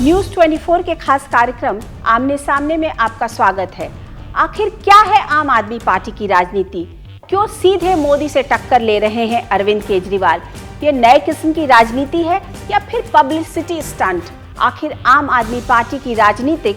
News 24 के खास कार्यक्रम आमने सामने में आपका स्वागत है। आखिर क्या है आम आदमी पार्टी की राजनीति? क्यों सीधे मोदी से टक्कर ले रहे हैं अरविंद केजरीवाल? ये नए किस्म की राजनीति है या फिर पब्लिसिटी स्टंट? आखिर आम आदमी पार्टी की राजनीतिक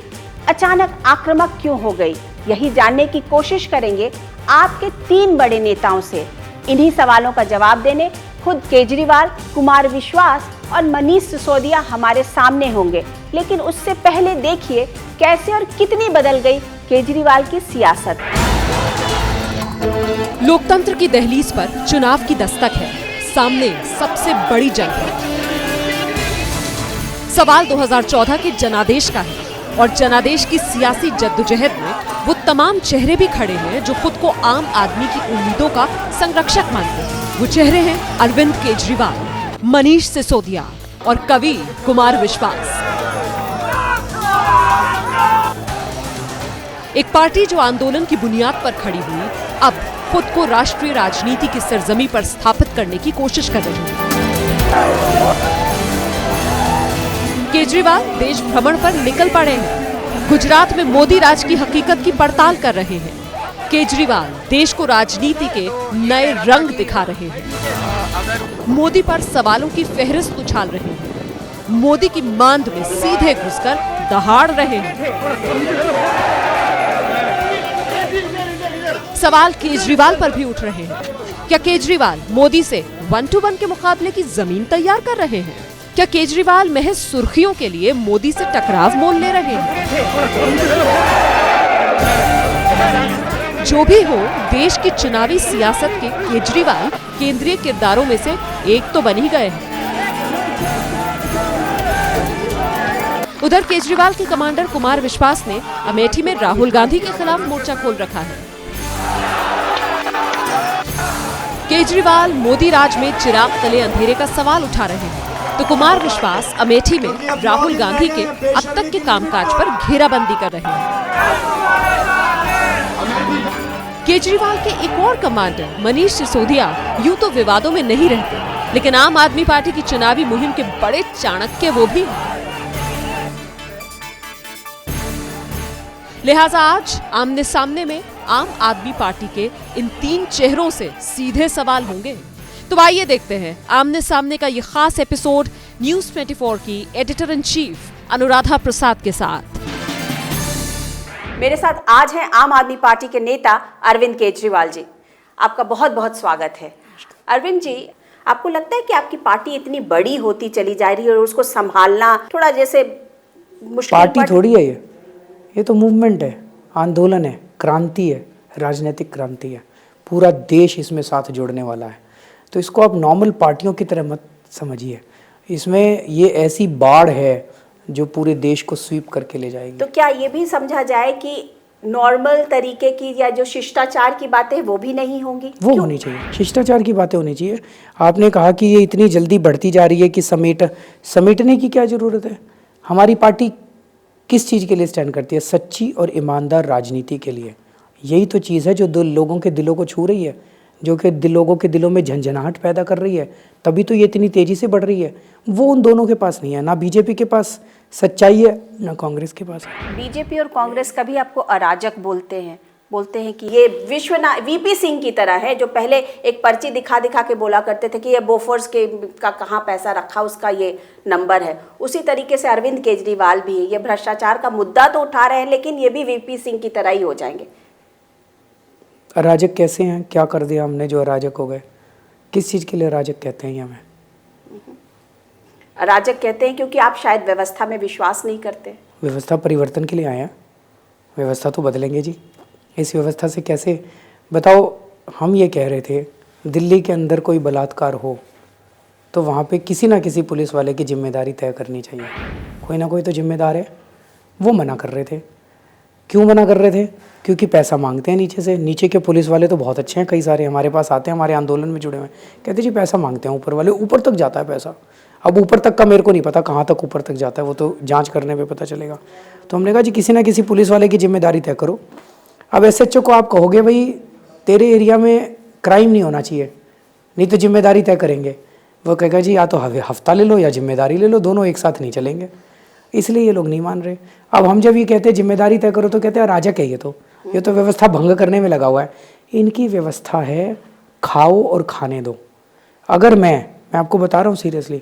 अचानक आक्रामक क्यों हो गई? यही जानने की कोशिश करेंगे आपके 3 बड़े नेताओं से। इन्हीं सवालों का जवाब देने खुद केजरीवाल, कुमार विश्वास और मनीष सिसोदिया हमारे सामने होंगे। लेकिन उससे पहले देखिए कैसे और कितनी बदल गई केजरीवाल की सियासत। लोकतंत्र की दहलीज पर चुनाव की दस्तक है। सामने सबसे बड़ी जंग है। सवाल 2014 के जनादेश का है और जनादेश की सियासी जद्दोजहद में वो तमाम चेहरे भी खड़े हैं जो खुद को आम आदमी की उम्मीदों का संरक्षक मानते हैं। वो चेहरे हैं अरविंद केजरीवाल, मनीष सिसोदिया और कवि कुमार विश्वास। एक पार्टी जो आंदोलन की बुनियाद पर खड़ी हुई, अब खुद को राष्ट्रीय राजनीति की सरजमी पर स्थापित करने की कोशिश कर रही है। केजरीवाल देश भ्रमण पर निकल पड़े हैं। गुजरात में मोदी राज की हकीकत की पड़ताल कर रहे हैं। केजरीवाल देश को राजनीति के नए रंग दिखा रहे हैं। मोदी पर सवालों की फहरिस्त उछाल रहे हैं। मोदी की मांद में सीधे घुसकर दहाड़ रहे हैं। सवाल केजरीवाल पर भी उठ रहे हैं। क्या केजरीवाल मोदी से 1 to 1 के मुकाबले की जमीन तैयार कर रहे हैं? क्या केजरीवाल महज सुर्खियों के लिए मोदी से टकराव मोल ले रहे हैं? जो भी हो, देश की चुनावी सियासत के केजरीवाल केंद्रीय किरदारों में से एक तो बन ही गए हैं। उधर केजरीवाल के कमांडर कुमार विश्वास ने अमेठी में राहुल गांधी के खिलाफ मोर्चा खोल रखा है। केजरीवाल मोदी राज में चिराग तले अंधेरे का सवाल उठा रहे हैं, तो कुमार विश्वास अमेठी में राहुल गांधी के अब तक के कामकाज पर घेराबंदी कर रहे हैं। केजरीवाल के एक और कमांडर मनीष सिसोदिया यूं तो विवादों में नहीं रहते, लेकिन आम आदमी पार्टी की चुनावी मुहिम के बड़े चाणक्य वो भी हैं। लिहाजा आज आमने सामने में आम आदमी पार्टी के इन 3 चेहरों से सीधे सवाल होंगे। तो आइए देखते हैं आमने सामने का ये खास एपिसोड न्यूज़ 24 की editor in chief Anuradha Prasad के साथ। मेरे साथ आज हैं आम आदमी पार्टी के नेता अरविंद केजरीवाल जी। आपका बहुत बहुत स्वागत है। अरविंद जी, आपको लगता है कि आपकी पार्टी इतनी बड़ी होती चली जा रही है और उसको संभालना थोड़ा जैसे मुश्किल? पार्टी थोड़ी है ये तो मूवमेंट है, आंदोलन है, क्रांति है, राजनीतिक क्रांति है। पूरा देश इसमें साथ जुड़ने वाला है। तो इसको आप नॉर्मल पार्टियों की तरह मत समझिए। इसमें ये ऐसी बाढ़ है जो पूरे देश को स्वीप करके ले जाएगी। तो क्या ये भी समझा जाए कि नॉर्मल तरीके की या जो शिष्टाचार की बातें वो भी नहीं होंगी? वो होनी चाहिए, शिष्टाचार की बातें होनी चाहिए। आपने कहा कि ये इतनी जल्दी बढ़ती जा रही है कि समेटने की क्या ज़रूरत है? हमारी पार्टी किस चीज़ के लिए स्टैंड करती है? सच्ची और ईमानदार राजनीति के लिए। यही तो चीज़ है जो लोगों के दिलों को छू रही है, जो कि लोगों के दिलों में झंझनाहट पैदा कर रही है। तभी तो ये इतनी तेज़ी से बढ़ रही है। वो उन दोनों के पास नहीं है, ना बीजेपी के पास सच्चाई है ना कांग्रेस के पास है। बीजेपी और कांग्रेस कभी आपको अराजक बोलते हैं कि ये वीपी सिंह की तरह है, जो पहले एक पर्ची दिखा के बोला करते थे कि ये बोफोर्स का कहाँ पैसा रखा, उसका ये नंबर है। उसी तरीके से अरविंद केजरीवाल भी है। ये भ्रष्टाचार का मुद्दा तो उठा रहे हैं, लेकिन ये भी वीपी सिंह की तरह ही हो जाएंगे। अराजक कैसे हैं? क्या कर दिया हमने जो अराजक हो गए? किस चीज़ के लिए अराजक कहते हैं? हमें अराजक कहते हैं क्योंकि आप शायद व्यवस्था में विश्वास नहीं करते। व्यवस्था परिवर्तन के लिए आए हैं। व्यवस्था तो बदलेंगे जी। इस व्यवस्था से कैसे बताओ? हम ये कह रहे थे दिल्ली के अंदर कोई बलात्कार हो तो वहाँ पे किसी ना किसी पुलिस वाले की जिम्मेदारी तय करनी चाहिए। कोई ना कोई तो जिम्मेदार है। वो मना कर रहे थे। क्यों मना कर रहे थे? क्योंकि पैसा मांगते हैं नीचे से। नीचे के पुलिस वाले तो बहुत अच्छे हैं, कई सारे हमारे पास आते हैं, हमारे आंदोलन में जुड़े हुए हैं। कहते जी पैसा मांगते हैं ऊपर वाले, ऊपर तक जाता है पैसा। अब ऊपर तक का मेरे को नहीं पता कहाँ तक ऊपर तक जाता है, वो तो जांच करने पे पता चलेगा। तो हमने कहा जी किसी ना किसी पुलिस वाले की जिम्मेदारी तय करो। अब एसएचओ को आप कहोगे भाई तेरे एरिया में क्राइम नहीं होना चाहिए, नहीं तो जिम्मेदारी तय करेंगे। वो कहेगा जी या तो हफ्ता ले लो या जिम्मेदारी ले लो, दोनों एक साथ नहीं चलेंगे। इसलिए ये लोग नहीं मान रहे। अब हम जब ये कहते हैं जिम्मेदारी तय करो तो कहते हैं राजक है ये तो व्यवस्था भंग करने में लगा हुआ है। इनकी व्यवस्था है खाओ और खाने दो। अगर मैं आपको बता रहा हूँ सीरियसली,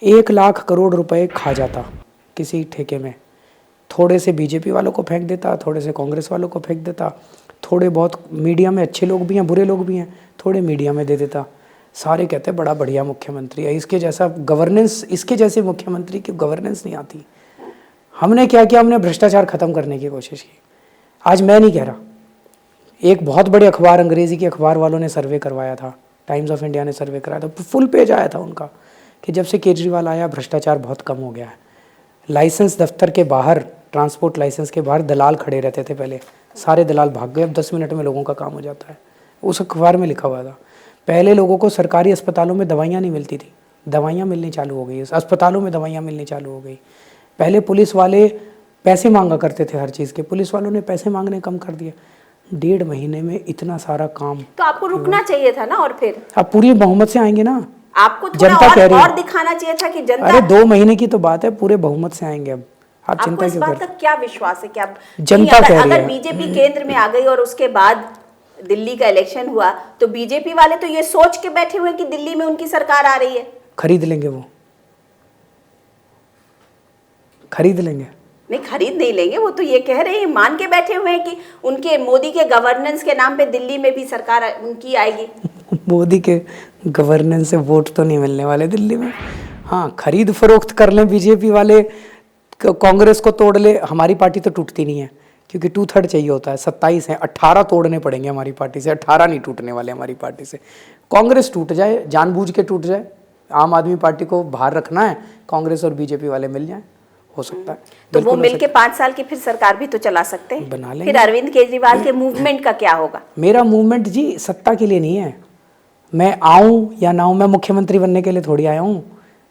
1 लाख करोड़ रुपए खा जाता किसी ठेके में, थोड़े से बीजेपी वालों को फेंक देता, थोड़े से कांग्रेस वालों को फेंक देता, थोड़े बहुत मीडिया में अच्छे लोग भी हैं, बुरे लोग भी हैं, थोड़े मीडिया में दे देता, सारे कहते हैं बड़ा बढ़िया मुख्यमंत्री है, इसके जैसा गवर्नेंस, इसके जैसे मुख्यमंत्री की गवर्नेंस नहीं आती। हमने क्या किया, हमने भ्रष्टाचार खत्म करने की कोशिश की। आज मैं नहीं कह रहा, एक बहुत बड़े अखबार, अंग्रेजी के अखबार वालों ने सर्वे करवाया था, टाइम्स ऑफ इंडिया ने सर्वे कराया था, फुल पेज आया था उनका कि जब से केजरीवाल आया भ्रष्टाचार बहुत कम हो गया है। लाइसेंस दफ्तर के बाहर, ट्रांसपोर्ट लाइसेंस के बाहर दलाल खड़े रहते थे पहले, सारे दलाल भाग गए, अब 10 मिनट में लोगों का काम हो जाता है। उस अखबार में लिखा हुआ था। पहले लोगों को सरकारी अस्पतालों में दवाइयाँ नहीं मिलती थी, दवाइयाँ मिलनी चालू हो गई, अस्पतालों में दवाइयाँ मिलनी चालू हो गई। पहले पुलिस वाले पैसे मांगा करते थे हर चीज़ के, पुलिस वालों ने पैसे मांगने कम कर दिया। 1.5 महीने में इतना सारा काम। तो आपको रुकना चाहिए था ना, और फिर अब पूरी बहुमत से आएंगे ना, आपको थोड़ा जनता कह रही और दिखाना चाहिए था कि जनता। अरे 2 महीने की तो बात है, पूरे बहुमत से आएंगे। अब आप चिंता क्यों बात का क्या विश्वास है कि आप जनता कह रही है। अगर बीजेपी केंद्र में आ गई और उसके बाद दिल्ली का इलेक्शन हुआ तो बीजेपी वाले तो ये सोच के बैठे हुए कि दिल्ली में उनकी सरकार आ रही है, खरीद लेंगे, वो खरीद लेंगे। नहीं, खरीद नहीं लेंगे, वो तो ये कह रहे हैं, मान के बैठे हुए हैं कि उनके मोदी के गवर्नेंस के नाम पे दिल्ली में भी सरकार उनकी आएगी। मोदी के गवर्नेंस से वोट तो नहीं मिलने वाले दिल्ली में। हाँ, खरीद फरोख्त कर लें बीजेपी वाले, कांग्रेस को तोड़ ले, हमारी पार्टी तो टूटती नहीं है क्योंकि 2/3 चाहिए होता है। 27 हैं, 18 तोड़ने पड़ेंगे हमारी पार्टी से, 18 नहीं टूटने वाले हमारी पार्टी से। कांग्रेस टूट जाए, जानबूझ के टूट जाए, आम आदमी पार्टी को बाहर रखना है, कांग्रेस और बीजेपी वाले मिल जाए, हो सकता है। तो वो मिलके 5 साल की फिर सरकार भी तो चला सकते हैं, बना लेंगे। फिर अरविंद केजरीवाल के मूवमेंट का क्या होगा? मेरा मूवमेंट जी सत्ता के लिए नहीं है, मैं आऊं या ना आऊं, मैं मुख्यमंत्री बनने के लिए थोड़ी आया हूं,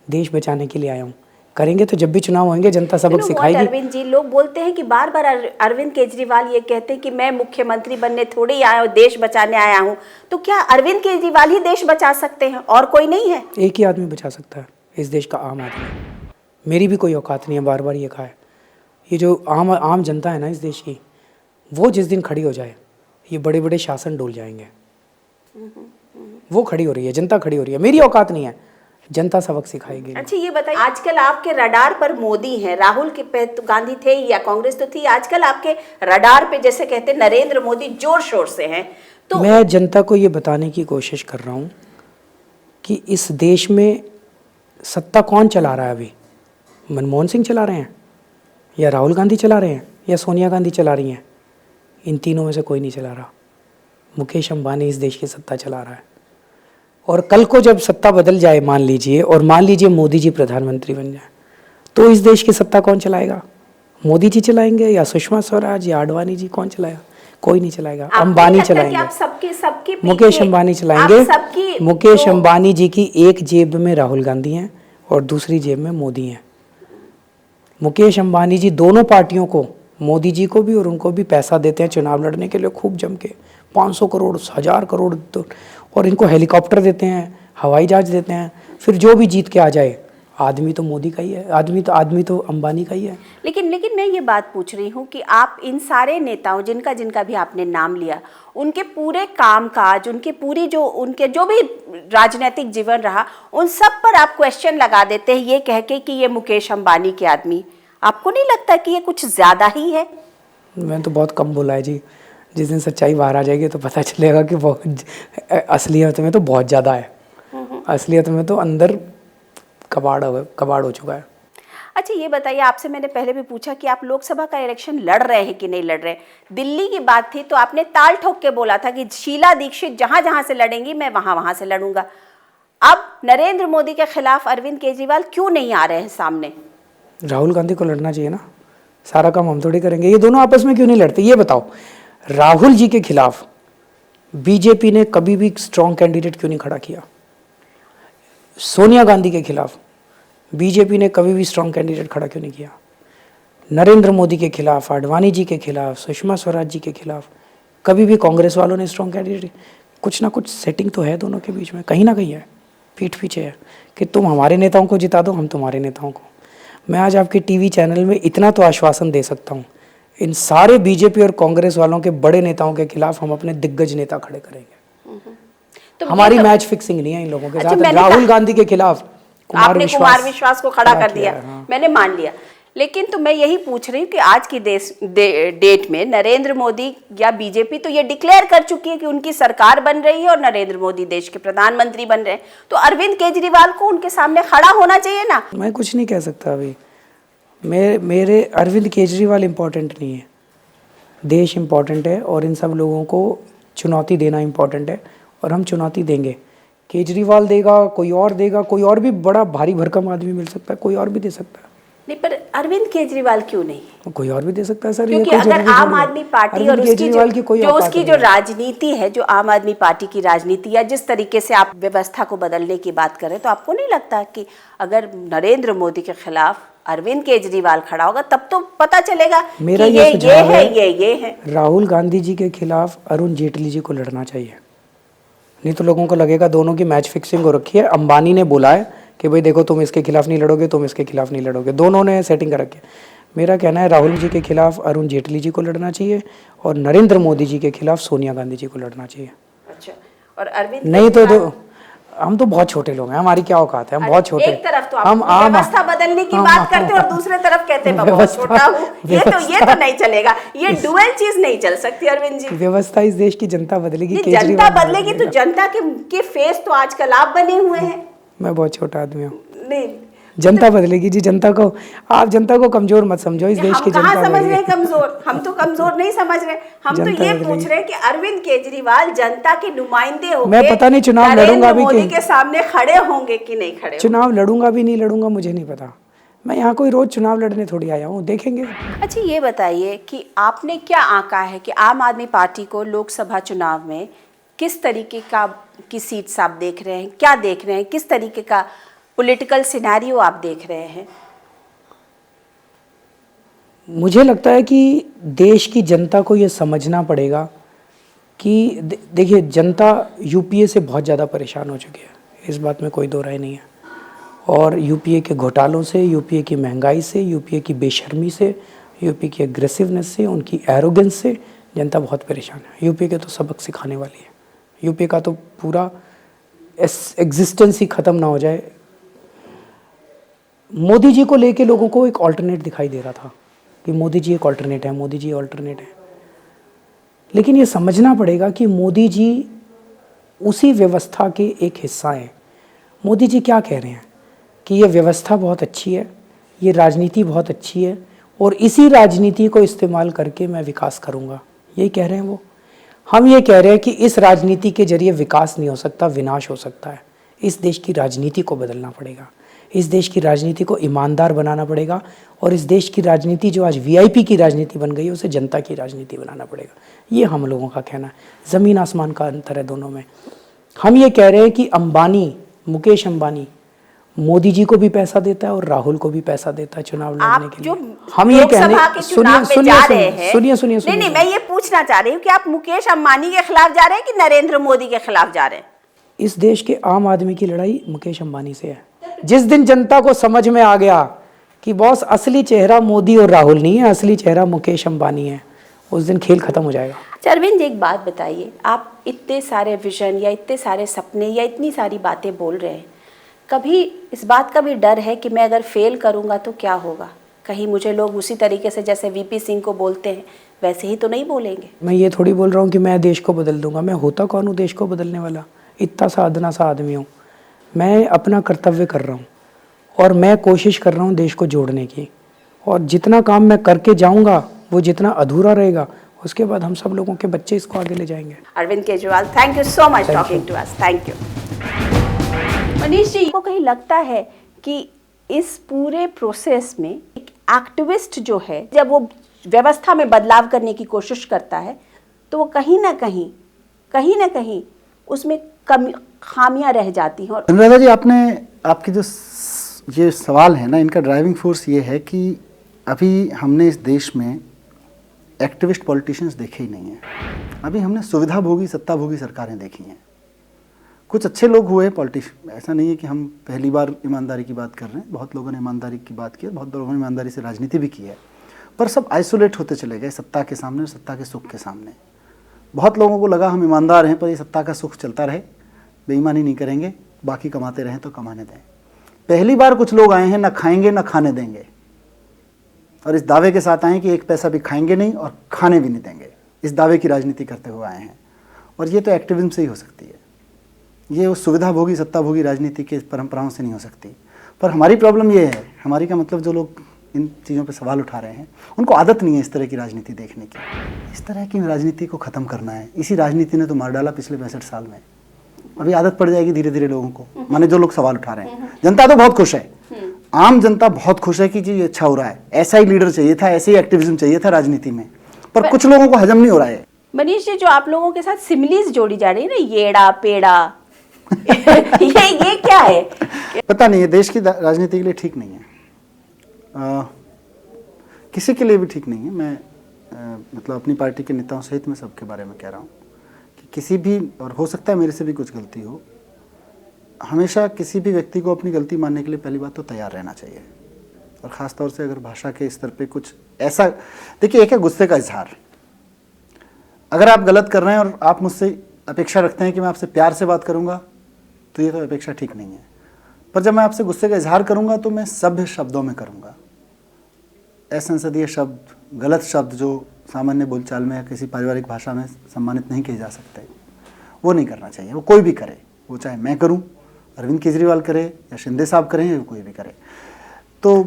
देश बचाने के लिए आया हूं। करेंगे तो जब भी चुनाव होंगे जनता सबक सिखाएगी। अरविंद जी, लोग बोलते हैं कि बार बार अरविंद केजरीवाल ये कहते हैं कि मैं मुख्यमंत्री बनने थोड़ी आया हूँ, देश बचाने आया हूँ। तो क्या अरविंद केजरीवाल ही देश बचा सकते हैं और कोई नहीं है? एक ही आदमी बचा सकता है इस देश का, आम आदमी। मेरी भी कोई औकात नहीं है, बार बार ये कहा है। ये जो आम जनता है ना इस देश की, वो जिस दिन खड़ी हो जाए ये बड़े बड़े शासन डोल जाएंगे। वो खड़ी हो रही है, जनता खड़ी हो रही है, मेरी औकात नहीं है, जनता सबक सिखाएगी। अच्छा ये बताइए, आजकल आपके रडार पर मोदी हैं, राहुल के गांधी थे या कांग्रेस तो थी, आजकल आपके रडार पे जैसे कहते नरेंद्र मोदी जोर शोर से हैं। तो मैं जनता को ये बताने की कोशिश कर रहा हूँ कि इस देश में सत्ता कौन चला रहा है अभी। मनमोहन सिंह चला रहे हैं या राहुल गांधी चला रहे हैं या सोनिया गांधी चला रही हैं, इन तीनों में से कोई नहीं चला रहा। मुकेश अंबानी इस देश की सत्ता चला रहा है। और कल को जब सत्ता बदल जाए मान लीजिए, और मान लीजिए मोदी जी प्रधानमंत्री बन जाए, तो इस देश की सत्ता कौन चलाएगा? मोदी जी चलाएंगे या सुषमा स्वराज या आडवाणी जी? कौन चलाएगा? कोई नहीं चलाएगा, अंबानी चलाएंगे, मुकेश अंबानी चलाएंगे। मुकेश अंबानी जी की एक जेब में राहुल गांधी हैं और दूसरी जेब में मोदी हैं। मुकेश अंबानी जी दोनों पार्टियों को, मोदी जी को भी और उनको भी पैसा देते हैं चुनाव लड़ने के लिए खूब जम के, 500 करोड़ 1000 करोड़, और इनको हेलीकॉप्टर देते हैं, हवाई जहाज देते हैं। फिर जो भी जीत के आ जाए, आदमी तो मोदी का ही है, आदमी तो अंबानी का ही है। लेकिन मैं ये बात पूछ रही हूँ कि आप इन सारे नेताओं जिनका भी आपने नाम लिया, उनके पूरे कामकाज, उनके जो भी राजनीतिक जीवन रहा, उन सब पर आप क्वेश्चन लगा देते हैं ये कह के कि ये मुकेश अंबानी के आदमी। आपको नहीं लगता कि ये कुछ ज्यादा ही है? मैं तो बहुत कम बोला है जी, जिस दिन सच्चाई बाहर आ जाएगी तो पता चलेगा कि असलियत में तो बहुत ज़्यादा है, असलियत में तो अंदर कबाड़ हो चुका है। अच्छा ये बताइए, आपसे मैंने पहले भी पूछा कि आप लोकसभा का इलेक्शन लड़ रहे हैं कि नहीं लड़ रहे। दिल्ली की बात थी तो आपने ताल ठोक के बोला था कि शीला दीक्षित जहां से लड़ेंगी मैं वहां से लड़ूंगा। अब नरेंद्र मोदी के खिलाफ अरविंद केजरीवाल क्यों नहीं आ रहे हैं सामने? राहुल गांधी को लड़ना चाहिए ना, सारा काम हम थोड़ी करेंगे। ये दोनों आपस में क्यों नहीं लड़ते ये बताओ। राहुल जी के खिलाफ बीजेपी ने कभी भी स्ट्रॉन्ग कैंडिडेट क्यों नहीं खड़ा किया? सोनिया गांधी के खिलाफ बीजेपी ने कभी भी स्ट्रॉन्ग कैंडिडेट खड़ा क्यों नहीं किया? नरेंद्र मोदी के खिलाफ, आडवाणी जी के खिलाफ, सुषमा स्वराज जी के खिलाफ कभी भी कांग्रेस वालों ने स्ट्रॉन्ग कैंडिडेट, कुछ ना कुछ सेटिंग तो है दोनों के बीच में, कहीं ना कहीं है, पीठ पीछे है कि तुम हमारे नेताओं को जिता दो, हम तुम्हारे नेताओं को। मैं आज आपके टीवी चैनल में इतना तो आश्वासन दे सकता हूँ, इन सारे बीजेपी और कांग्रेस वालों के बड़े नेताओं के खिलाफ हम अपने दिग्गज नेता खड़े करेंगे। तो हमारी ये मैच फिक्सिंग नहीं है इन लोगों के अच्छा, साथ। मैंने राहुल गांधी के खिलाफ आपने कुमार विश्वास को खड़ा कर दिया, हाँ। मैंने मान लिया। लेकिन तो मैं यही पूछ रही हूँ कि आज की डेट में नरेंद्र मोदी या बीजेपी तो ये डिक्लेयर कर चुकी है कि उनकी सरकार बन रही है और नरेंद्र मोदी देश के प्रधानमंत्री बन रहे हैं, तो अरविंद केजरीवाल को उनके सामने खड़ा होना चाहिए ना। मैं कुछ नहीं कह सकता अभी। मेरे अरविंद केजरीवाल इम्पोर्टेंट नहीं है, देश इम्पोर्टेंट है और इन सब लोगों को चुनौती देना इम्पोर्टेंट है और हम चुनौती देंगे। केजरीवाल देगा, कोई और देगा, कोई और भी बड़ा भारी भरकम आदमी मिल सकता है, कोई और भी दे सकता है। नहीं, पर अरविंद केजरीवाल क्यों नहीं? कोई और भी दे सकता है सर। क्योंकि अगर आम आदमी पार्टी और उसकी जो राजनीति है, जो आम आदमी पार्टी की राजनीति या जिस तरीके से आप व्यवस्था को बदलने की बात करें, तो आपको नहीं लगता कि अगर नरेंद्र मोदी के खिलाफ अरविंद केजरीवाल खड़ा होगा तब तो पता चलेगा मेरा कि ये है। राहुल गांधी जी के खिलाफ अरुण जेटली जी को लड़ना चाहिए, नहीं तो लोगों को लगेगा दोनों की मैच फिक्सिंग हो रखी है। अंबानी ने बोला है कि भाई देखो तुम इसके खिलाफ नहीं लड़ोगे, तुम इसके खिलाफ नहीं लड़ोगे, दोनों ने सेटिंग कर रखी है। मेरा कहना है राहुल जी के खिलाफ अरुण जेटली जी को लड़ना चाहिए और नरेंद्र मोदी जी के खिलाफ सोनिया गांधी जी को लड़ना चाहिए। अच्छा, और अरविंद नहीं तो हम तो बहुत छोटे लोग हैं, हमारी क्या औकात है, हम बहुत छोटे। एक तरफ तो हम व्यवस्था बदलने की बात करते हैं और दूसरे तरफ कहते हैं मैं बहुत छोटा हूँ। ये तो नहीं चलेगा, ये डुअल चीज नहीं चल सकती अरविंद जी। व्यवस्था इस देश की जनता बदलेगी, जनता बदलेगी तो जनता के फेस तो आजकल आप बने हुए हैं। मैं बहुत छोटा आदमी हूँ। नहीं, जनता बदलेगी जी। जनता को आप जनता को कमजोर मत समझो, इस देश की जनता। हम कहाँ समझ रहे हैं कमजोर? हम तो कमजोर नहीं समझ रहे, हम तो ये पूछ रहे हैं कि अरविंद केजरीवाल जनता के नुमाइंदे होंगे, मैं पता नहीं चुनाव लड़ूंगा भी मोदी के सामने खड़े होंगे कि नहीं खड़े? चुनाव लड़ूंगा भी नहीं लड़ूंगा मुझे नहीं पता, मैं यहाँ कोई रोज चुनाव लड़ने थोड़ी आया हूँ, देखेंगे। अच्छा, ये बताइए कि आपने क्या आंका है कि आम आदमी पार्टी को लोकसभा चुनाव में किस तरीके की सीट्स आप देख रहे हैं, क्या देख रहे हैं, किस तरीके का पॉलिटिकल सिनेरियो आप देख रहे हैं? मुझे लगता है कि देश की जनता को ये समझना पड़ेगा कि देखिए जनता यूपीए से बहुत ज़्यादा परेशान हो चुकी है, इस बात में कोई दो राय नहीं है। और यूपीए के घोटालों से, यूपीए की महंगाई से, यूपीए की बेशर्मी से, यूपीए की एग्रेसिवनेस से, उनकी एरोगेंस से जनता बहुत परेशान है। यूपीए के तो सबक सिखाने वाली है, यूपीए का तो पूरा एग्जिस्टेंस ही ख़त्म ना हो जाए। मोदी जी को लेके लोगों को एक ऑल्टरनेट दिखाई दे रहा था कि मोदी जी एक ऑल्टरनेट है, मोदी जी ऑल्टरनेट है। लेकिन ये समझना पड़ेगा कि मोदी जी उसी व्यवस्था के एक हिस्सा हैं। मोदी जी क्या कह रहे हैं कि ये व्यवस्था बहुत अच्छी है, ये राजनीति बहुत अच्छी है और इसी राजनीति को इस्तेमाल करके मैं विकास करूँगा, यही कह रहे हैं वो। हम ये कह रहे हैं कि इस राजनीति के जरिए विकास नहीं हो सकता, विनाश हो सकता है। इस देश की राजनीति को बदलना पड़ेगा, इस देश की राजनीति को ईमानदार बनाना पड़ेगा और इस देश की राजनीति जो आज वीआईपी की राजनीति बन गई है उसे जनता की राजनीति बनाना पड़ेगा। ये हम लोगों का कहना है। ज़मीन आसमान का अंतर है दोनों में। हम ये कह रहे हैं कि अंबानी, मुकेश अंबानी मोदी जी को भी पैसा देता है और राहुल को भी पैसा देता है चुनाव लड़ने के लिए। हम ये कह रहे हैं, सुनिए, नहीं, मैं ये पूछना चाह रही हूँ कि आप मुकेश अंबानी के खिलाफ जा रहे हैं कि नरेंद्र मोदी के खिलाफ जा रहे हैं? इस देश के आम आदमी की लड़ाई मुकेश अंबानी से है। जिस दिन जनता को समझ में आ गया कि बॉस असली चेहरा मोदी और राहुल नहीं है, असली चेहरा मुकेश अंबानी है, उस दिन खेल खत्म हो जाएगा। अरविंद जी, एक बात बताइए, आप इतने सारे विजन या इतने सारे सपने या इतनी सारी बातें बोल रहे हैं, कभी इस बात का भी डर है कि मैं अगर फेल करूंगा तो क्या होगा? कहीं मुझे लोग उसी तरीके से जैसे वीपी सिंह को बोलते हैं वैसे ही तो नहीं बोलेंगे? मैं ये थोड़ी बोल रहा हूँ कि मैं देश को बदल दूंगा। मैं होता कौन हूँ देश को बदलने वाला? इतना सा अदना सा आदमी हूँ। मैं अपना कर्तव्य कर रहा हूँ और मैं कोशिश कर रहा हूँ देश को जोड़ने की, और जितना काम मैं करके जाऊँगा वो जितना अधूरा रहेगा उसके बाद हम सब लोगों के बच्चे इसको आगे ले जाएंगे। Arvind Kejriwal, thank you so much talking to us. Thank you. Manish ji, को कहीं लगता है कि इस पूरे प्रोसेस में एक एक्टिविस्ट जो है, जब वो व्यवस्था में बदलाव करने की कोशिश करता है तो वो कहीं ना कहीं उसमें खामियां रह जाती हैं? और अनुराधा जी, आपकी जो ये सवाल है ना, इनका ड्राइविंग फोर्स ये है कि अभी हमने इस देश में एक्टिविस्ट पॉलिटिशियंस देखे ही नहीं हैं। अभी हमने सुविधा भोगी, सत्ता भोगी सरकारें देखी हैं। कुछ अच्छे लोग हुए पॉलिटिशियन, ऐसा नहीं है कि हम पहली बार ईमानदारी की बात कर रहे हैं, बहुत लोगों ने ईमानदारी की बात की है, बहुत लोगों ने ईमानदारी से राजनीति भी की है, पर सब आइसोलेट होते चले गए सत्ता के सामने और सत्ता के सुख के सामने। बहुत लोगों को लगा हम ईमानदार हैं पर ये सत्ता का सुख चलता रहे, बेईमानी नहीं करेंगे, बाकी कमाते रहें तो कमाने दें। पहली बार कुछ लोग आए हैं ना खाएंगे ना खाने देंगे, और इस दावे के साथ आए हैं कि एक पैसा भी खाएंगे नहीं और खाने भी नहीं देंगे, इस दावे की राजनीति करते हुए आए हैं। और ये तो एक्टिविज्म से ही हो सकती है, ये उस सुविधाभोगी सत्ताभोगी राजनीति के परंपराओं से नहीं हो सकती। पर हमारी प्रॉब्लम ये है, हमारी का मतलब जो लोग इन चीज़ों पे सवाल उठा रहे हैं उनको आदत नहीं है इस तरह की राजनीति देखने की। इस तरह की राजनीति को ख़त्म करना है, इसी राजनीति ने तो मार डाला पिछले 65 साल में। अभी आदत पड़ जाएगी धीरे धीरे लोगों को, माने जो लोग सवाल उठा रहे हैं। जनता तो बहुत खुश है, आम जनता बहुत खुश है कि जी अच्छा हो रहा है, ऐसा ही लीडर चाहिए था, ऐसे ही एक्टिविज्म चाहिए था राजनीति में, पर कुछ लोगों को हजम नहीं हो रहा है। मनीष जी, जो आप लोगों के साथ सिमिलीज जोड़ी जा रही है ना, येड़ा पेड़ा ये क्या है? पता नहीं है, देश की राजनीति के लिए ठीक नहीं है, किसी के लिए भी ठीक नहीं है। मैं मतलब अपनी पार्टी के नेताओं सहित मैं सबके बारे में कह रहा हूँ कि किसी भी, और हो सकता है मेरे से भी कुछ गलती हो, हमेशा किसी भी व्यक्ति को अपनी गलती मानने के लिए पहली बात तो तैयार रहना चाहिए। और ख़ास तौर से अगर भाषा के स्तर पे कुछ ऐसा, देखिए एक है गुस्से का इजहार। अगर आप गलत कर रहे हैं और आप मुझसे अपेक्षा रखते हैं कि मैं आपसे प्यार से बात करूंगा, तो ये तो अपेक्षा ठीक नहीं है। पर जब मैं आपसे गुस्से का इजहार करूंगा तो मैं सभ्य शब्दों में करूंगा। असंसदीय शब्द, गलत शब्द जो सामान्य बोलचाल में या किसी पारिवारिक भाषा में सम्मानित नहीं किए जा सकते, वो नहीं करना चाहिए। वो कोई भी करे, वो चाहे मैं करूं, अरविंद केजरीवाल करे या शिंदे साहब करें या कोई भी करे, तो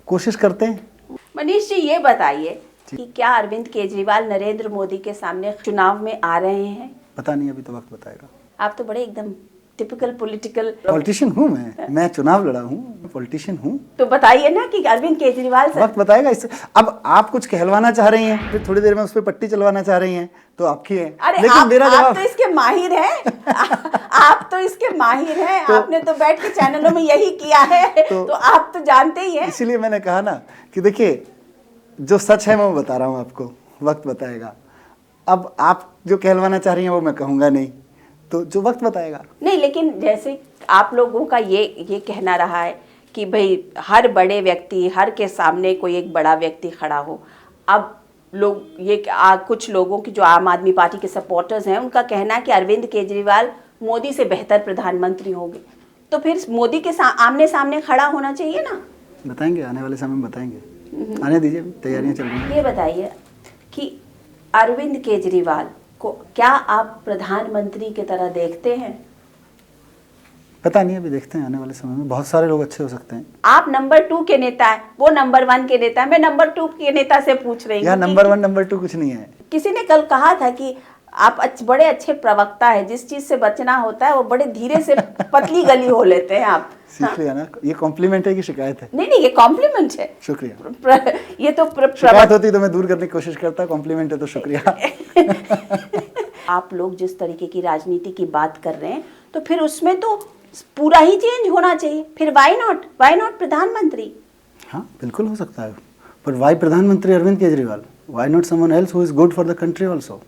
कोशिश करते हैं। मनीष जी, ये बताइए कि क्या अरविंद केजरीवाल नरेंद्र मोदी के सामने चुनाव में आ रहे हैं? पता नहीं, अभी तो वक्त बताएगा। आप तो बड़े एकदम टिपिकल पॉलिटिशियन हूँ मैं चुनाव लड़ा हूँ, पॉलिटिशियन हूँ। तो बताइए ना कि अरविंद केजरीवाल से वक्त बताएगा इससे। अब आप कुछ कहलवाना चाह रही हैं, फिर थोड़ी देर में उस पर पट्टी चलवाना चाह रही हैं, तो आपकी है। अरे लेकिन मेरा जवाब, आप तो इसके माहिर हैं आप तो इसके माहिर हैं, आपने तो बैठ के चैनलों में यही किया है, तो आप तो जानते ही हैं। इसीलिए मैंने कहा ना कि देखिए जो सच है मैं वो बता रहा हूँ आपको, वक्त बताएगा। अब आप जो कहलवाना चाह रही हैं वो मैं कहूँगा नहीं, तो जो वक्त बताएगा। नहीं, लेकिन जैसे आप लोगों का ये कहना रहा है कि भाई हर बड़े व्यक्ति, हर के सामने कोई एक बड़ा व्यक्ति खड़ा हो। अब लोग कुछ लोगों की जो आम आदमी पार्टी के सपोर्टर्स हैं, उनका कहना है कि अरविंद केजरीवाल मोदी से बेहतर प्रधानमंत्री होंगे, तो फिर मोदी के आमने सामने खड़ा होना चाहिए ना। बताएंगे, आने वाले समय में बताएंगे, आने दीजिए, तैयारियां चल रही हैं। ये बताइए कि अरविंद केजरीवाल को क्या आप प्रधानमंत्री की तरह देखते हैं? पता नहीं, अभी देखते हैं, आने वाले समय में बहुत सारे लोग अच्छे हो सकते हैं। आप नंबर 2 के नेता है, वो नंबर 1 के नेता है, मैं नंबर 2 के नेता से पूछ रही हूँ। यहाँ नंबर 1 नंबर 2 कुछ नहीं है। किसी ने कल कहा था कि आप बड़े अच्छे प्रवक्ता है, जिस चीज से बचना होता है वो बड़े धीरे से पतली गली हो लेते हैं आप। सीख लिया ना, ये कॉम्प्लीमेंट है कि शिकायत है? नहीं, ये कॉम्प्लीमेंट है। शुक्रिया। ये तो शिकायत होती तो मैं दूर करने की कोशिश करता, कॉम्प्लीमेंट है तो शुक्रिया। आप लोग जिस तरीके की राजनीति की बात कर रहे हैं, तो फिर उसमें तो पूरा ही चेंज होना चाहिए। फिर व्हाई नॉट प्रधानमंत्री? हाँ बिल्कुल हो सकता है, पर व्हाई प्रधानमंत्री Arvind Kejriwal? Why not someone else who is good for the country also,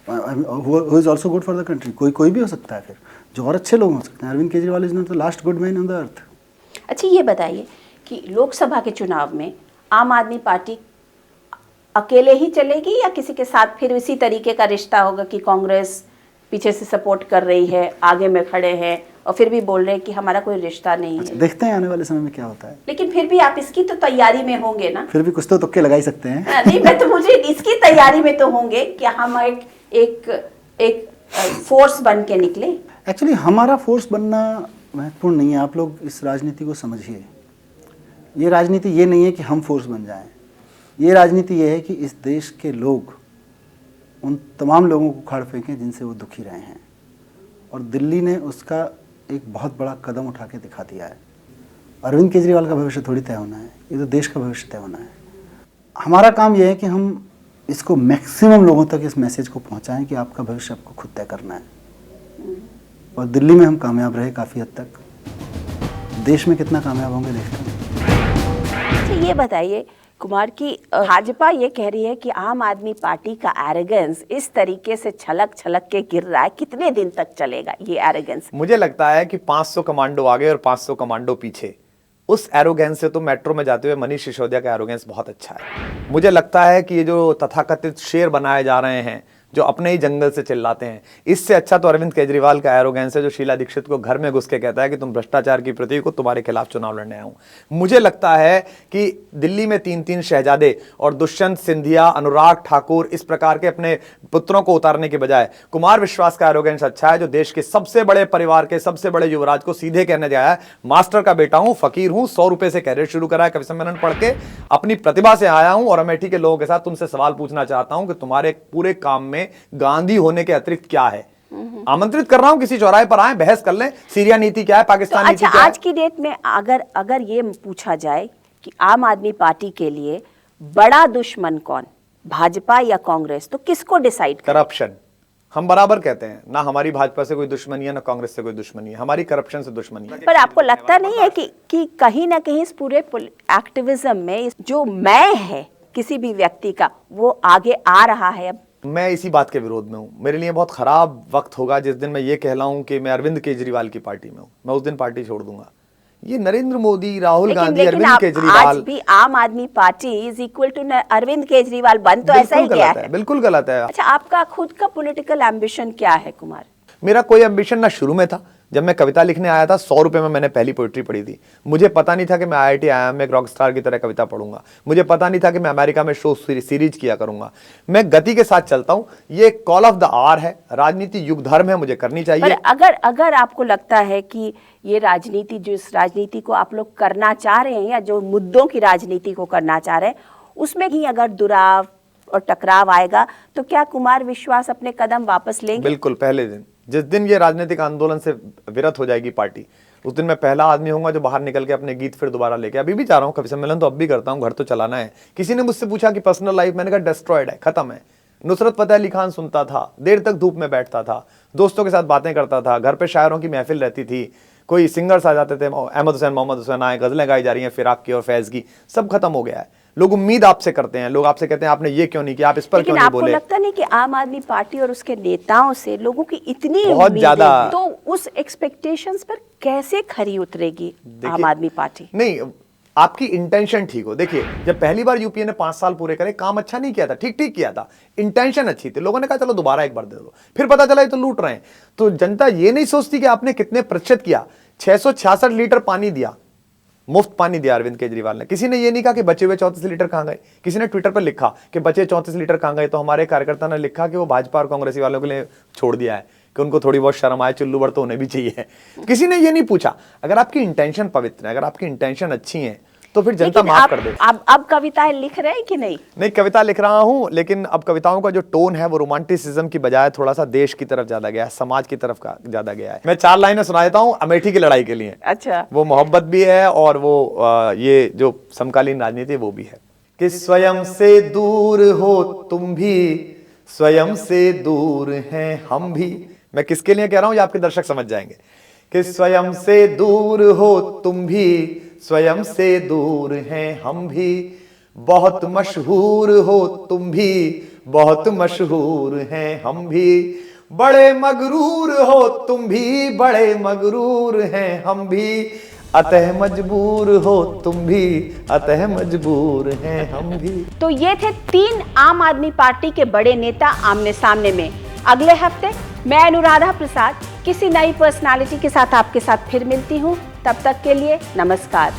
who is also good for the country? कोई भी हो सकता है, फिर जो और अच्छे लोग हो सकते हैं। Arvind Kejriwal is not the last good man on the earth. अच्छा, ये बताइए कि लोकसभा के चुनाव में आम आदमी पार्टी अकेले ही चलेगी या किसी के साथ फिर इसी तरीके का रिश्ता होगा कि कांग्रेस पीछे से सपोर्ट कर रही है, आगे में खड़े हैं और फिर भी बोल रहे हैं कि हमारा कोई रिश्ता नहीं है? देखते हैं आने वाले समय में क्या होता है। लेकिन फिर भी आप इसकी तो तैयारी में होंगे ना? फिर भी कुछ तो तुक्के लगा ही सकते हैं। नहीं, मैं तो मुझे इसकी तैयारी में तो होंगे कि हम एक फोर्स बन के निकले। एक्चुअली हमारा फोर्स बनना महत्वपूर्ण नहीं है, आप लोग इस राजनीति को समझिए। ये राजनीति ये नहीं है कि हम फोर्स बन जाएं, ये राजनीति ये है कि इस देश के लोग उन तमाम लोगों को उखाड़ फेंकें जिनसे वो दुखी रहे हैं, और दिल्ली ने उसका एक बहुत बड़ा कदम उठा के दिखा दिया है। अरविंद केजरीवाल का भविष्य थोड़ी तय होना है, ये तो देश का भविष्य तय होना है। हमारा काम यह है कि हम इसको मैक्सिमम लोगों तक इस मैसेज को पहुंचाएं कि आपका भविष्य आपको खुद तय करना है, और दिल्ली में हम कामयाब रहे काफ़ी हद तक। देश में कितना कामयाब होंगे देखते हैं। अच्छा, ये बताइए कुमार की भाजपा ये कह रही है कि आम आदमी पार्टी का एरोगेंस इस तरीके से छलक छलक के गिर रहा है, कितने दिन तक चलेगा ये एरोगेंस? मुझे लगता है कि 500 कमांडो आगे और 500 कमांडो पीछे, उस एरोगेंस से तो मेट्रो में जाते हुए मनीष सिसोदिया का एरोगेंस बहुत अच्छा है। मुझे लगता है कि ये जो तथाकथित शेर बनाए जा रहे हैं जो अपने ही जंगल से चिल्लाते हैं, इससे अच्छा तो अरविंद केजरीवाल का एरोगेंस है जो शीला दीक्षित को घर में घुस के कहता है कि तुम भ्रष्टाचार की प्रतीक हो, तुम्हारे खिलाफ चुनाव लड़ने आया हूं। मुझे लगता है कि दिल्ली में 3-3 शहजादे और दुष्यंत सिंधिया, अनुराग ठाकुर इस प्रकार के अपने पुत्रों को उतारने के बजाय कुमार विश्वास का एरोगेंस अच्छा है, जो देश के सबसे बड़े परिवार के सबसे बड़े युवराज को सीधे कहने गया है, मास्टर का बेटा हूं, फकीर हूं, 100 रुपए से कैरियर शुरू करा है, कवि सम्मेलन पढ़ के अपनी प्रतिभा से आया हूं और अमेठी के लोगों के साथ तुमसे सवाल पूछना चाहता हूं कि तुम्हारे पूरे काम में गांधी होने के अतिरिक्त क्या है। आमंत्रित कर रहा हूं, किसी चौराहे पर आए, बहस कर लें, सीरिया नीति क्या है, पाकिस्तान नीति क्या है। आज की डेट में अगर ये पूछा जाए कि आम आदमी पार्टी के लिए बड़ा दुश्मन कौन, भाजपा या कांग्रेस, तो किसको डिसाइड? करप्शन। हम बराबर कहते हैं ना, हमारी भाजपा से कोई दुश्मनी है ना कांग्रेस से कोई दुश्मनी है, हमारी करप्शन से दुश्मनी है। पर आपको लगता नहीं है कि कहीं ना कहीं इस पूरे एक्टिविज्म में जो मैं है किसी भी व्यक्ति का, वो आगे आ रहा है? अब मैं इसी बात के विरोध में हूं। मेरे लिए बहुत खराब वक्त होगा जिस दिन मैं ये कहलाऊं कि मैं अरविंद केजरीवाल की पार्टी में हूं। मैं उस दिन पार्टी छोड़ दूंगा। ये नरेंद्र मोदी, राहुल गांधी, अरविंद केजरीवाल, आज भी Aam Aadmi Party is equal to Arvind Kejriwal बन तो ऐसा ही गया है। बिल्कुल गलत है। अच्छा, आपका खुद का पॉलिटिकल एम्बिशन क्या है कुमार? मेरा कोई एम्बिशन ना शुरू में था। जब मैं कविता लिखने आया था 100 रुपए में मैंने पहली पोइट्री पढ़ी थी। मुझे पता नहीं था कि मैं IIT IIM में एक रॉक स्टार की तरह कविता पढ़ूंगा। मुझे पता नहीं था कि मैं अमेरिका में शो सीरीज किया करूंगा। मैं गति के साथ चलता हूं। ये कॉल ऑफ द आवर है, राजनीति युग धर्म है, मुझे करनी चाहिए। पर अगर आपको लगता है कि ये राजनीति, जो इस राजनीति को आप लोग करना चाह रहे हैं या जो मुद्दों की राजनीति को करना चाह रहे हैं, उसमें ही अगर दुराव और टकराव आएगा तो क्या कुमार विश्वास अपने कदम वापस लेंगे? बिल्कुल। पहले दिन, जिस दिन ये राजनीतिक आंदोलन से विरत हो जाएगी पार्टी, उस दिन मैं पहला आदमी होऊंगा जो बाहर निकल के अपने गीत फिर दोबारा लेके, अभी भी जा रहा हूँ कवि सम्मेलन तो अब भी करता हूँ, घर तो चलाना है। किसी ने मुझसे पूछा कि पर्सनल लाइफ, मैंने कहा डिस्ट्रॉयड है, खत्म है। नुसरत फतेह अली खान सुनता था, देर तक धूप में बैठता था, दोस्तों के साथ बातें करता था, घर पे शायरों की महफिल रहती थी, कोई सिंगर्स आ जाते थे, अहमद हुसैन, मोहम्मद हुसैन आए, गजलें गाई जा रही हैं फिराक की और फैज की, सब खत्म हो गया है। लोग उम्मीद आपसे करते हैं, लोग आपसे कहते हैं आपने ये क्यों नहीं किया, आप इस पर क्यों नहीं बोले। लेकिन आपको लगता नहीं कि आम आदमी पार्टी और उसके नेताओं से लोगों की इतनी बहुत ज्यादा, तो उस एक्सपेक्टेशंस पर कैसे खरी उतरेगी आम आदमी पार्टी? नहीं, आपकी इंटेंशन ठीक हो। देखिए, जब पहली बार यूपीए ने 5 साल पूरे करे, काम अच्छा नहीं किया था, ठीक ठीक किया था, इंटेंशन अच्छी थी, लोगों ने कहा चलो दोबारा एक बार दे दो, फिर पता चला ये तो लूट रहे हैं। तो जनता ये नहीं सोचती कि आपने कितने प्रतिशत किया। 666 लीटर पानी दिया, मुफ्त पानी दिया अरविंद केजरीवाल ने। किसी ने ये नहीं कहा कि बचे हुए 34 लीटर कहां गए। किसी ने ट्विटर पर लिखा कि बचे 34 लीटर कहां गए, तो हमारे कार्यकर्ता ने लिखा कि वो भाजपा और कांग्रेसी वालों के लिए छोड़ दिया है, कि उनको थोड़ी बहुत शर्म आए, चुल्लू भर तो उन्हें भी चाहिए। किसी ने ये नहीं पूछा। अगर आपकी इंटेंशन पवित्र है, अगर आपकी इंटेंशन अच्छी है, तो फिर जनता माफ कर दे। अब कविताएं लिख रहे हैं कि नहीं? नहीं, कविता लिख रहा हूं, लेकिन अब कविताओं का जो टोन है वो रोमांटिसिज्म की बजाय थोड़ा सा देश की तरफ ज्यादा गया है, समाज की तरफ का ज्यादा गया है। मैं 4 लाइनें सुना देता हूं अमेठी की लड़ाई के लिए। अच्छा। वो मोहब्बत भी है और वो ये जो समकालीन राजनीति वो भी है कि स्वयं से दूर हो तुम भी, स्वयं से दूर हैं हम भी। मैं किसके लिए कह रहा हूं ये आपके दर्शक समझ जाएंगे कि स्वयं से दूर हो तुम भी, स्वयं से दूर हैं हम भी, बहुत मशहूर हो तुम भी, बहुत मशहूर हैं हम भी, बड़े मगरूर हो तुम भी, बड़े मगरूर हैं हम भी, अतः मजबूर हो तुम भी, अतः मजबूर हैं हम भी। तो ये थे 3 आम आदमी पार्टी के बड़े नेता आमने सामने में। अगले हफ्ते मैं अनुराधा प्रसाद किसी नई पर्सनालिटी के साथ आपके साथ फिर मिलती हूँ। तब तक के लिए नमस्कार।